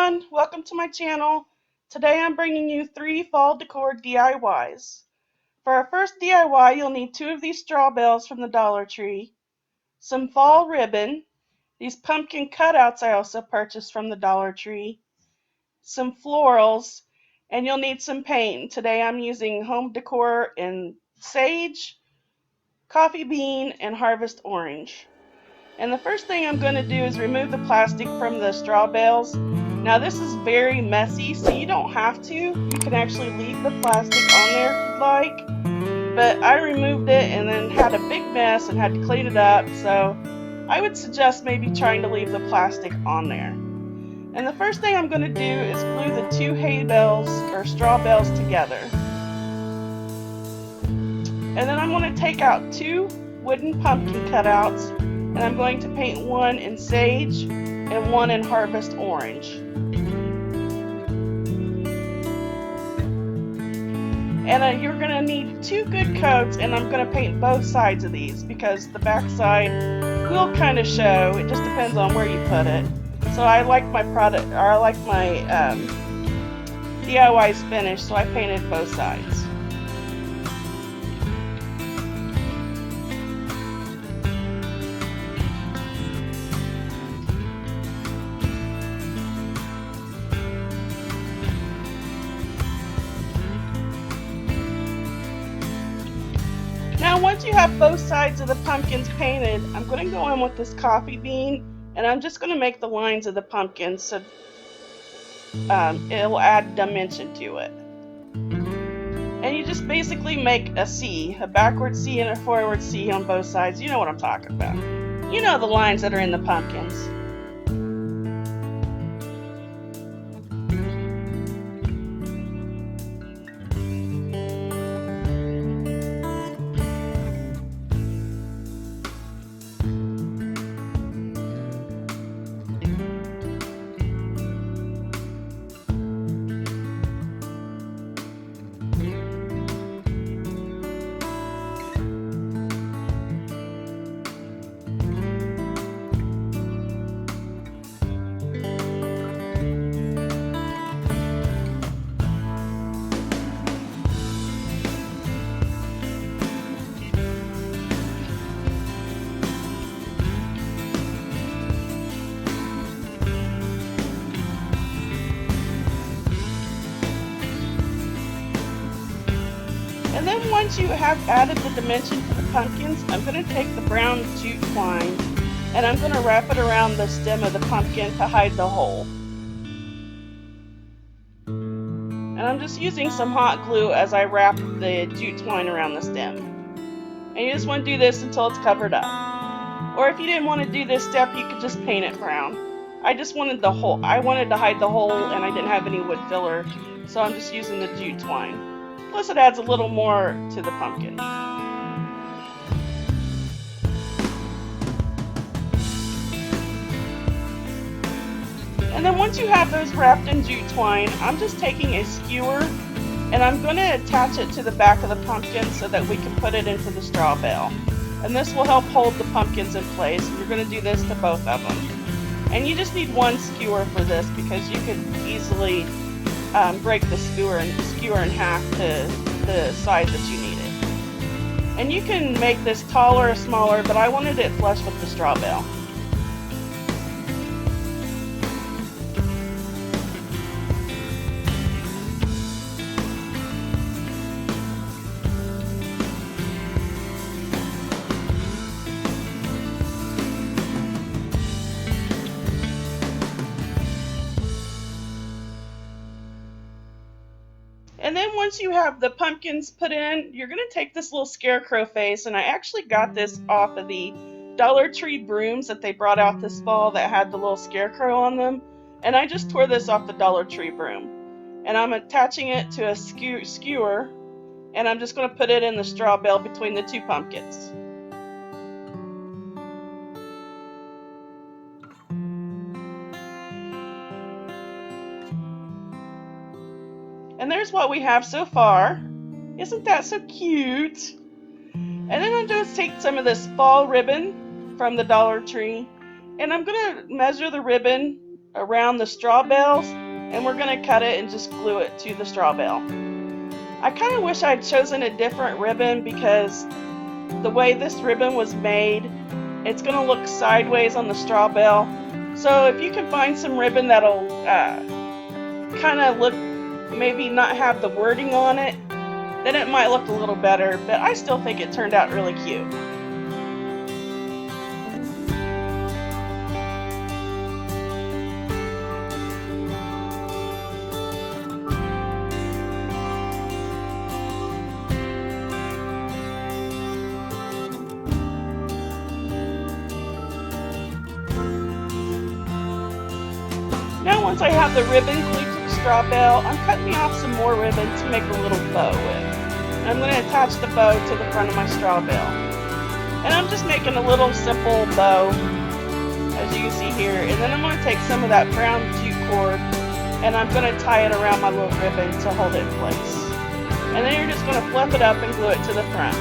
everyone, welcome to my channel. Today I'm bringing you 3 fall decor DIYs. For our first DIY, you'll need 2 of these straw bales from the Dollar Tree, some fall ribbon, these pumpkin cutouts I also purchased from the Dollar Tree, some florals, and you'll need some paint. Today I'm using home decor in sage, coffee bean, and harvest orange. And the first thing I'm going to do is remove the plastic from the straw bales. Now this is very messy, so you don't have to. You can actually leave the plastic on there if you'd like. But I removed it and then had a big mess and had to clean it up, so I would suggest maybe trying to leave the plastic on there. And the first thing I'm going to do is glue the 2 hay bales or straw bales together. And then I'm going to take out 2 wooden pumpkin cutouts, and I'm going to paint one in sage and one in harvest orange. And you're going to need 2 good coats, and I'm going to paint both sides of these because the back side will kind of show. It just depends on where you put it. So I like my DIYs finished, so I painted both sides. Now once you have both sides of the pumpkins painted, I'm going to go in with this coffee bean, and I'm just going to make the lines of the pumpkins so it will add dimension to it. And you just basically make a C, a backward C and a forward C on both sides. You know what I'm talking about. You know the lines that are in the pumpkins. And then once you have added the dimension to the pumpkins, I'm going to take the brown jute twine and I'm going to wrap it around the stem of the pumpkin to hide the hole. And I'm just using some hot glue as I wrap the jute twine around the stem. And you just want to do this until it's covered up. Or if you didn't want to do this step, you could just paint it brown. I just wanted the hole. I wanted to hide the hole and I didn't have any wood filler, so I'm just using the jute twine. Plus it adds a little more to the pumpkin. And then once you have those wrapped in jute twine, I'm just taking a skewer and I'm going to attach it to the back of the pumpkin so that we can put it into the straw bale. And this will help hold the pumpkins in place. You're going to do this to both of them. And you just need one skewer for this because you could easily break the skewer in half to the size that you need it. And you can make this taller or smaller, but I wanted it flush with the straw bale. And then once you have the pumpkins put in, you're going to take this little scarecrow face, and I actually got this off of the Dollar Tree brooms that they brought out this fall that had the little scarecrow on them. And I just tore this off the Dollar Tree broom. And I'm attaching it to a skewer, and I'm just going to put it in the straw bale between the 2 pumpkins. And there's what we have so far. Isn't that so cute? And then I'm going to take some of this fall ribbon from the Dollar Tree, and I'm going to measure the ribbon around the straw bales, and we're going to cut it and just glue it to the straw bale. I kind of wish I'd chosen a different ribbon because the way this ribbon was made, it's going to look sideways on the straw bale. So if you can find some ribbon that'll kind of look, maybe not have the wording on it, then it might look a little better, but I still think it turned out really cute. Now once I have the ribbon glued to the straw bale, I'm cutting off some more ribbon to make a little bow with. And I'm going to attach the bow to the front of my straw bale. And I'm just making a little simple bow, as you can see here. And then I'm going to take some of that brown jute cord and I'm going to tie it around my little ribbon to hold it in place. And then you're just going to flip it up and glue it to the front.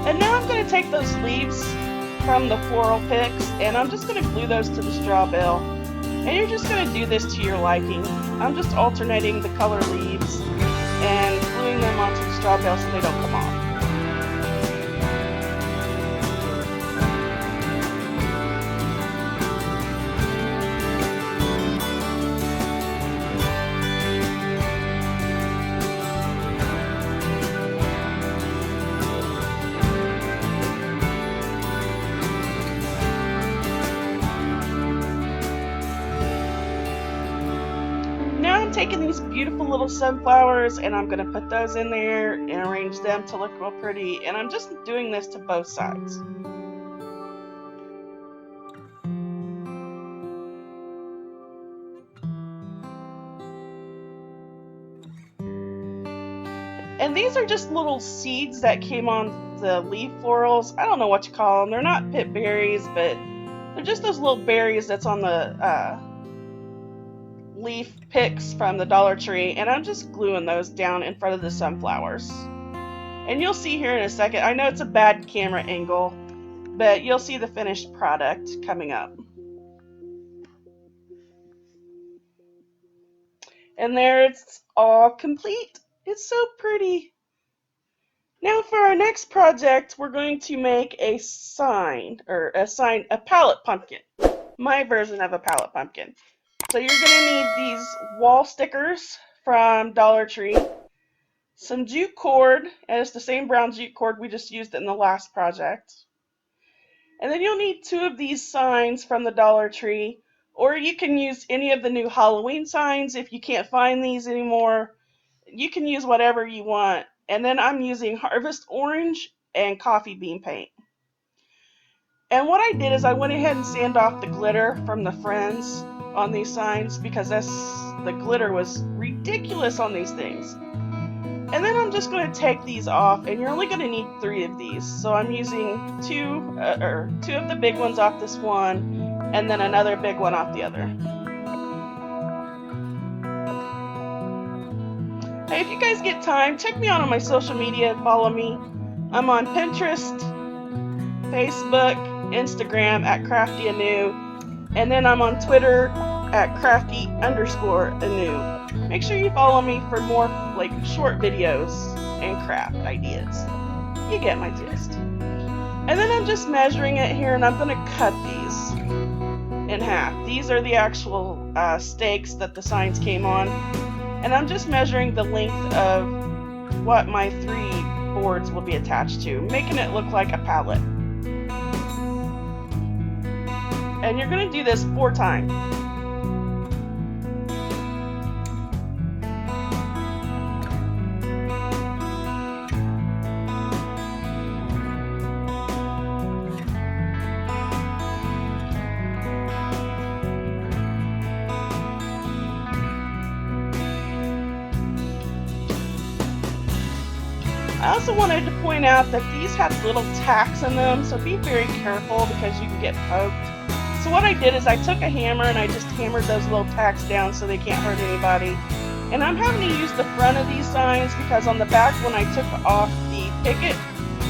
And now I'm going to take those leaves from the floral picks and I'm just going to glue those to the straw bale. And you're just going to do this to your liking. I'm just alternating the color leaves and gluing them onto the straw bale so they don't come off. Taking these beautiful little sunflowers and I'm going to put those in there and arrange them to look real pretty, and I'm just doing this to both sides. And these are just little seeds that came on the leaf florals. I don't know what you call them. They're not pit berries, but they're just those little berries that's on the leaf picks from the Dollar Tree, and I'm just gluing those down in front of the sunflowers. And you'll see here in a second, I know it's a bad camera angle, but you'll see the finished product coming up. And there it's all complete. It's so pretty. Now for our next project, we're going to make a sign, a pallet pumpkin. My version of a pallet pumpkin. So you're going to need these wall stickers from Dollar Tree, some jute cord, and it's the same brown jute cord we just used in the last project. And then you'll need 2 of these signs from the Dollar Tree, or you can use any of the new Halloween signs if you can't find these anymore. You can use whatever you want. And then I'm using Harvest Orange and Coffee Bean paint. And what I did is I went ahead and sanded off the glitter from the Friends on these signs because the glitter was ridiculous on these things. And then I'm just going to take these off, and you're only going to need 3 of these. So I'm using 2 of the big ones off this one, and then another big one off the other. Hey, if you guys get time, check me out on my social media and follow me. I'm on Pinterest, Facebook, Instagram at Crafty Anew, and then I'm on Twitter at Crafty_Anew. Make sure you follow me for more short videos and craft ideas. You get my gist. And then I'm just measuring it here, and I'm going to cut these in half. These are the actual stakes that the signs came on, and I'm just measuring the length of what my 3 boards will be attached to, making it look like a pallet. And you're going to do this 4 times. I also wanted to point out that these had little tacks in them, so be very careful because you can get poked. So what I did is I took a hammer and I just hammered those little tacks down so they can't hurt anybody. And I'm having to use the front of these signs because on the back when I took off the picket,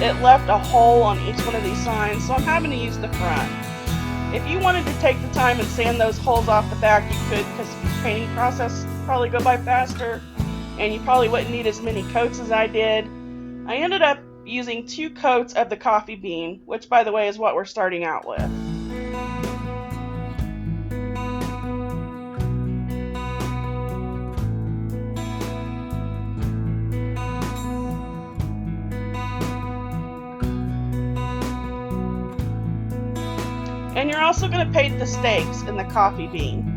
it left a hole on each one of these signs, so I'm having to use the front. If you wanted to take the time and sand those holes off the back, you could, because the painting process would probably go by faster and you probably wouldn't need as many coats as I did. I ended up using 2 coats of the coffee bean, which by the way is what we're starting out with. And you're also going to paint the stakes in the coffee bean.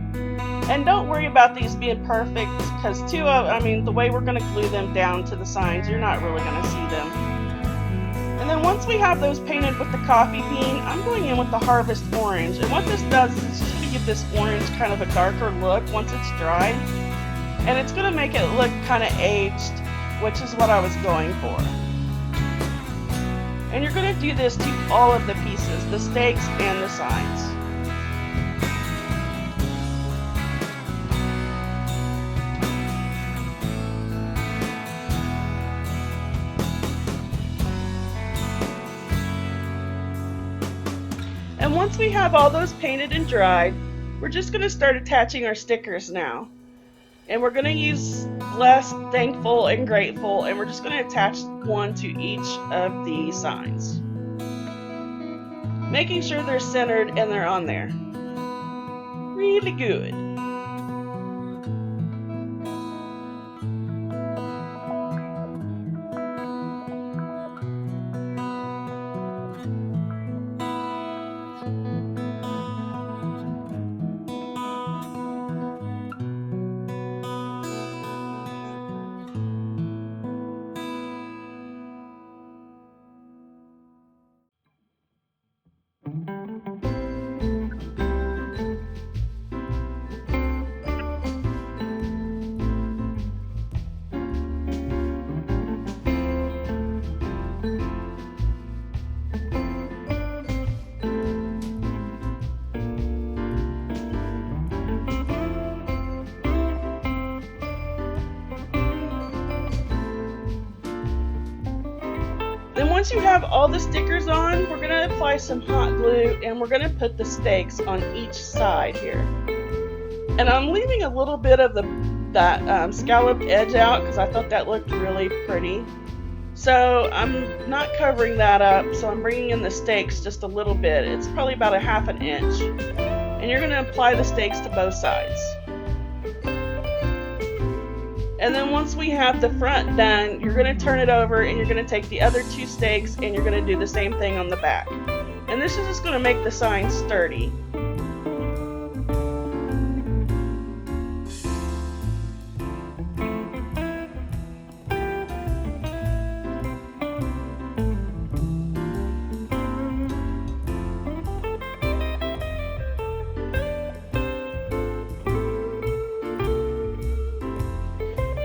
And don't worry about these being perfect, because the way we're going to glue them down to the signs, you're not really going to see them. And then once we have those painted with the coffee bean, I'm going in with the harvest orange. And what this does is it's just going to give this orange kind of a darker look once it's dry. And it's going to make it look kind of aged, which is what I was going for. And you're going to do this to all of the pieces, the stakes and the signs. And once we have all those painted and dried, we're just going to start attaching our stickers now. And we're going to use blessed, thankful, and grateful, and we're just going to attach one to each of the signs, making sure they're centered and they're on there. Really good. Then once you have all the stickers on, we're going to apply some hot glue and we're going to put the stakes on each side here. And I'm leaving a little bit of that scalloped edge out because I thought that looked really pretty. So I'm not covering that up, so I'm bringing in the stakes just a little bit. It's probably about a ½ inch. And you're going to apply the stakes to both sides. And then once we have the front done, you're going to turn it over and you're going to take the other 2 stakes and you're going to do the same thing on the back. And this is just going to make the sign sturdy.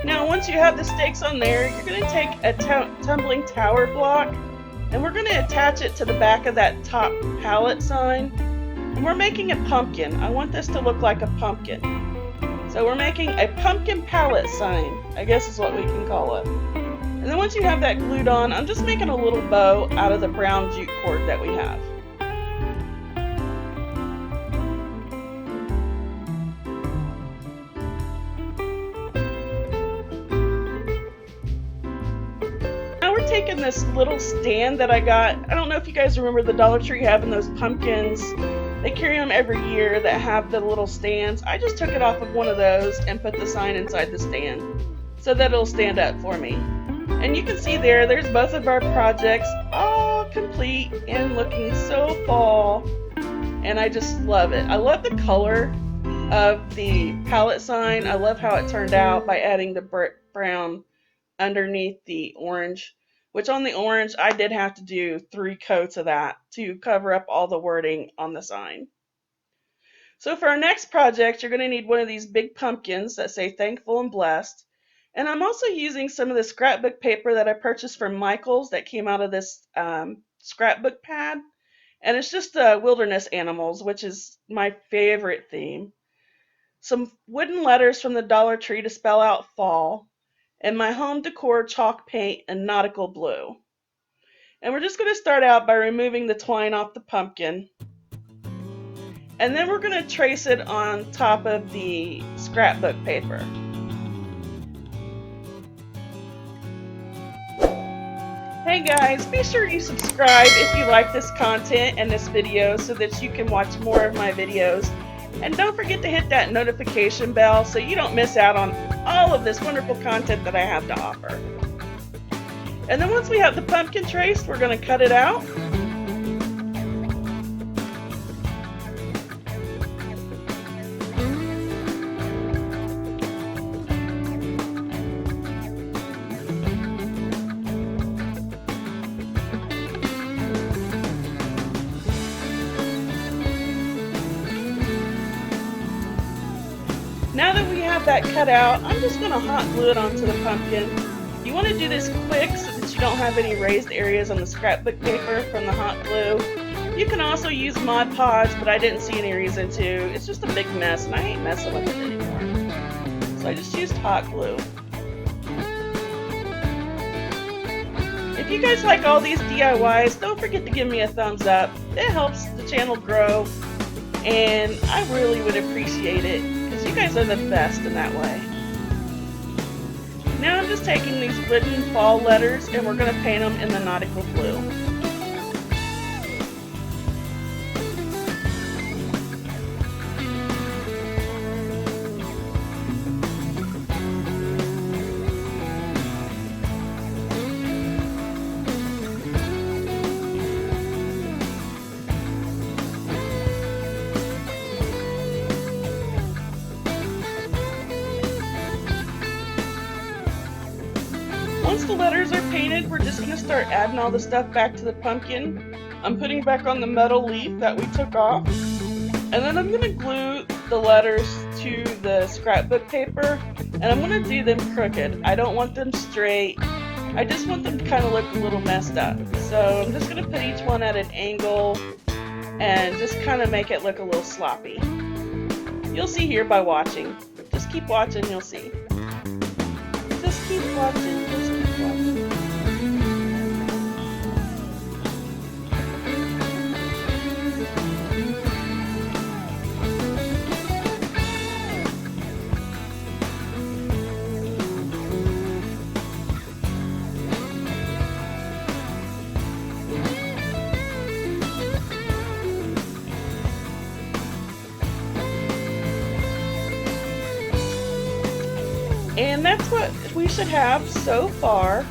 Now once you have the stakes on there, you're going to take a tumbling tower block and we're going to attach it to the back of that top pallet sign. And we're making a pumpkin. I want this to look like a pumpkin. So we're making a pumpkin pallet sign, I guess is what we can call it. And then once you have that glued on, I'm just making a little bow out of the brown jute cord that we have. Taking this little stand that I got. I don't know if you guys remember the Dollar Tree having those pumpkins. They carry them every year that have the little stands. I just took it off of one of those and put the sign inside the stand so that it'll stand up for me. And you can see there's both of our projects all complete and looking so fall. And I just love it. I love the color of the palette sign. I love how it turned out by adding the brown underneath the orange. Which on the orange, I did have to do 3 coats of that to cover up all the wording on the sign. So for our next project, you're going to need one of these big pumpkins that say thankful and blessed. And I'm also using some of the scrapbook paper that I purchased from Michael's that came out of this scrapbook pad. And it's just wilderness animals, which is my favorite theme. Some wooden letters from the Dollar Tree to spell out fall, and my home decor chalk paint in nautical blue. And we're just going to start out by removing the twine off the pumpkin. And then we're going to trace it on top of the scrapbook paper. Hey guys, be sure you subscribe if you like this content and this video so that you can watch more of my videos. And don't forget to hit that notification bell so you don't miss out on all of this wonderful content that I have to offer. And then once we have the pumpkin traced, we're going to cut it out. Now that we have that cut out, I'm just going to hot glue it onto the pumpkin. You want to do this quick so that you don't have any raised areas on the scrapbook paper from the hot glue. You can also use Mod Podge, but I didn't see any reason to. It's just a big mess and I ain't messing with it anymore. So I just used hot glue. If you guys like all these DIYs, don't forget to give me a thumbs up. It helps the channel grow and I really would appreciate it. You guys are the best in that way. Now I'm just taking these wooden fall letters and we're going to paint them in the nautical blue. Once the letters are painted, we're just going to start adding all the stuff back to the pumpkin. I'm putting back on the metal leaf that we took off. And then I'm going to glue the letters to the scrapbook paper. And I'm going to do them crooked. I don't want them straight. I just want them to kind of look a little messed up. So I'm just going to put each one at an angle and just kind of make it look a little sloppy. You'll see here by watching. Just keep watching, you'll see. Just keep watching, just keep watching. And that's what we should have so far.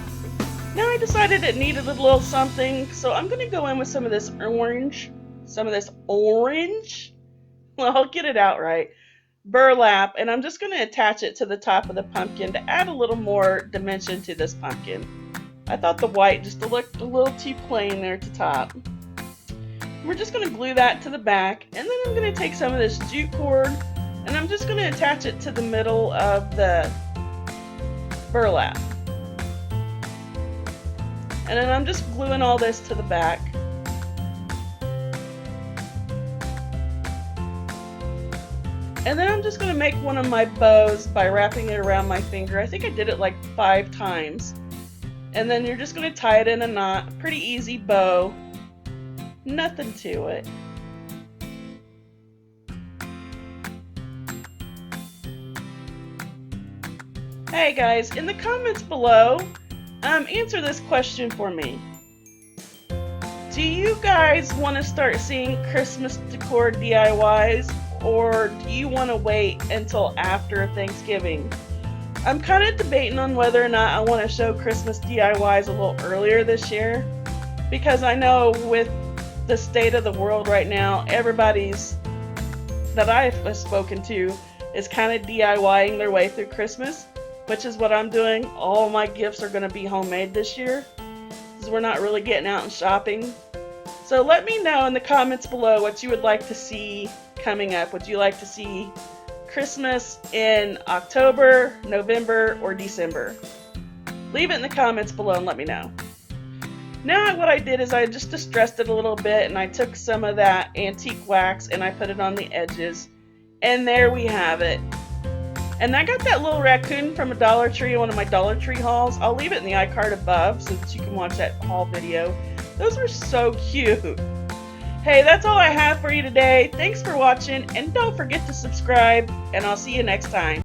Now I decided it needed a little something, so I'm going to go in with some of this orange, well, I'll get it out right, burlap, and I'm just going to attach it to the top of the pumpkin to add a little more dimension to this pumpkin. I thought the white just looked a little too plain there at the top. We're just going to glue that to the back, and then I'm going to take some of this jute cord, and I'm just going to attach it to the middle of the burlap. And then I'm just gluing all this to the back. And then I'm just going to make one of my bows by wrapping it around my finger. I think I did it like 5 times. And then you're just going to tie it in a knot. Pretty easy bow. Nothing to it. Hey guys, in the comments below, answer this question for me. Do you guys want to start seeing Christmas decor DIYs, or do you want to wait until after Thanksgiving? I'm kind of debating on whether or not I want to show Christmas DIYs a little earlier this year, because I know with the state of the world right now, everybody's that I've spoken to is kind of DIYing their way through Christmas, which is what I'm doing. All my gifts are going to be homemade this year, because we're not really getting out and shopping. So let me know in the comments below what you would like to see coming up. Would you like to see Christmas in October, November, or December? Leave it in the comments below and let me know. Now what I did is I just distressed it a little bit, and I took some of that antique wax and I put it on the edges, and there we have it. And I got that little raccoon from a Dollar Tree, one of my Dollar Tree hauls. I'll leave it in the iCard above so that you can watch that haul video. Those were so cute. Hey, that's all I have for you today. Thanks for watching, and don't forget to subscribe, and I'll see you next time.